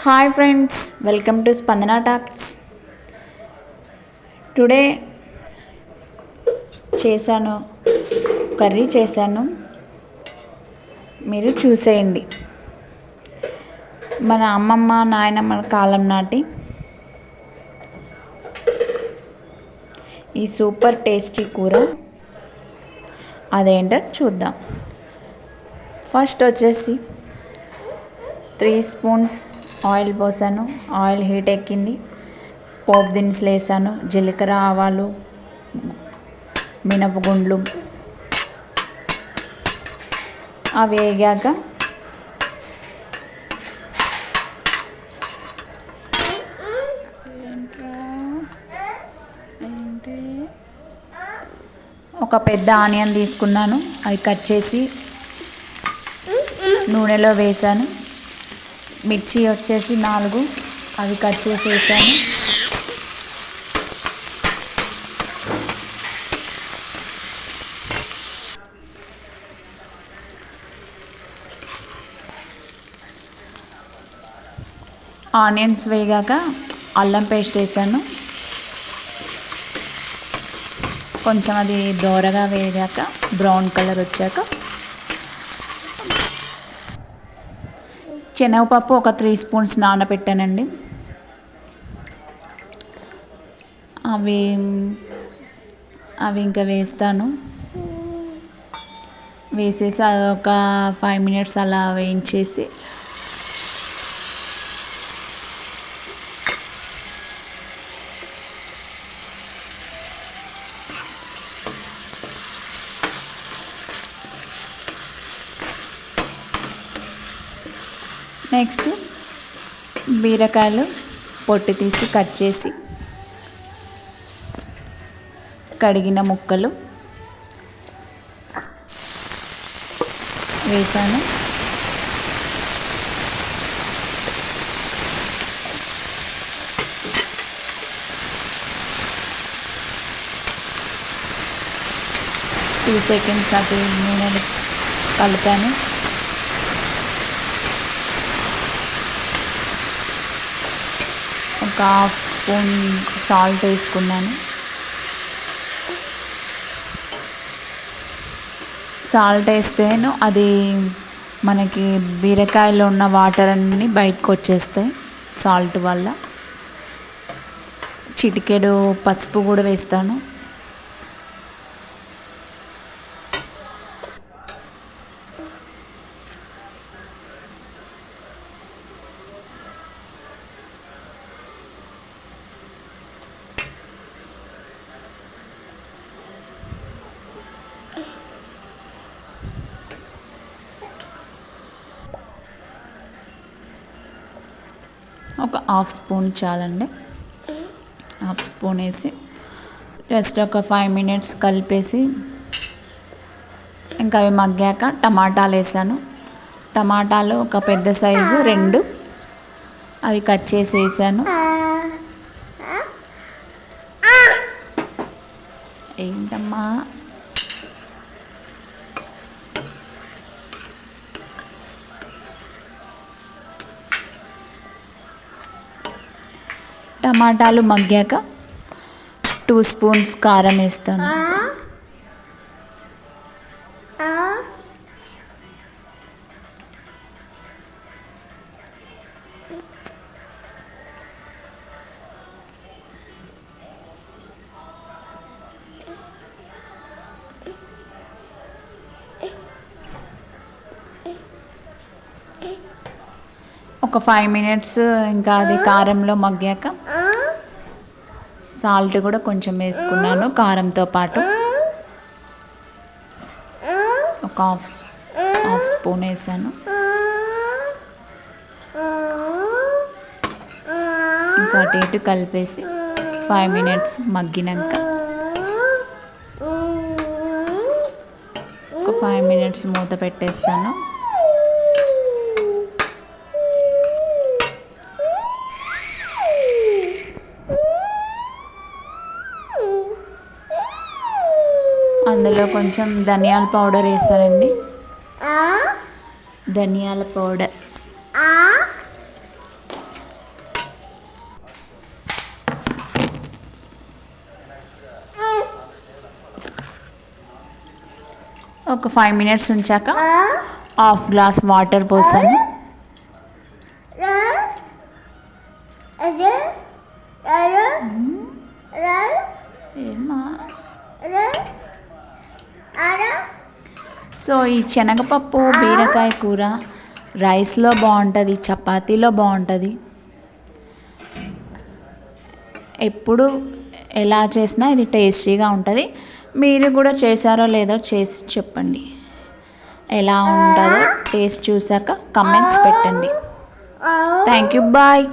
Hi friends, welcome to స్పందన talks. Today curry చేశాను, మీరు చూసేయండి. మన అమ్మమ్మ నాయనమ్మ కాలం నాటి ఈ సూపర్ టేస్టీ కూర అదేంటో చూద్దాం. ఫస్ట్ వచ్చేసి 3 స్పూన్స్ ఆయిల్ పోసాను. ఆయిల్ హీట్ ఎక్కింది. పోపు దినుసులు వేసాను. జీలకర్ర, ఆవాలు, మినపగుండ్లు అవి వేగాక ఒక పెద్ద ఆనియన్ తీసుకున్నాను. అవి కట్ చేసి నూనెలో వేసాను. మిర్చి వచ్చేసి 4, అవి కట్ చేసి వేసాను. ఆనియన్స్ వేగాక అల్లం పేస్ట్ వేసాను. కొంచెం అది దోరగా వేగాక బ్రౌన్ కలర్ వచ్చాక శనగపప్పు ఒక 3 స్పూన్స్ నానబెట్టానండి. అవి ఇంకా వేస్తాను. వేసేసి అది ఒక 5 మినిట్స్ అలా వేయించేసి నెక్స్ట్ బీరకాయలు పొట్టు తీసి కట్ చేసి కడిగిన ముక్కలు వేసాను. టూ సెకండ్స్ అటు నూనెలు కలిపాను. ఒక 1/2 స్పూన్ సాల్ట్ వేసుకున్నాను. సాల్ట్ వేస్తేను అది మనకి బీరకాయలో ఉన్న వాటర్ అన్నీ బయటకు వచ్చేస్తాయి సాల్ట్ వల్ల. చిటికెడు పసుపు కూడా వేస్తాను. ఒక 1/2 స్పూన్ చాలండి. 1/2 స్పూన్ వేసి జస్ట్ ఒక 5 మినిట్స్ కలిపేసి ఇంకా అవి మగ్గాక టమాటాలు వేసాను. టమాటాలు ఒక పెద్ద సైజు 2 అవి కట్ చేసి వేసాను. ఏంటమ్మా టమాటాలు మగ్గాక 2 స్పూన్స్ కారం వేస్తాను. ఒక 5 మినిట్స్ ఇంకా అది కారంలో మగ్గాక సాల్ట్ కూడా కొంచెం వేసుకున్నాను. కారంతో పాటు ఒక హాఫ్ స్పూన్ వేసాను. ఇంకా అటు ఇటు కలిపేసి 5 మినిట్స్ మగ్గినాక ఒక 5 మినిట్స్ మూత పెట్టేస్తాను. అందులో కొంచెం ధనియాల పౌడర్ వేస్తానండి. ధనియాల పౌడర్ ఒక 5 మినిట్స్ ఉంచాక హాఫ్ గ్లాస్ వాటర్ పోసాను. ఏమా సో ఈ శనగపప్పు బీరకాయ కూర రైస్లో బాగుంటుంది, చపాతీలో బాగుంటుంది. ఎప్పుడు ఎలా చేసినా ఇది టేస్టీగా ఉంటుంది. మీరు కూడా చేశారో లేదో చేసి చెప్పండి. ఎలా ఉంటుందో టేస్ట్ చూసాక కమెంట్స్ పెట్టండి. Thank you, bye.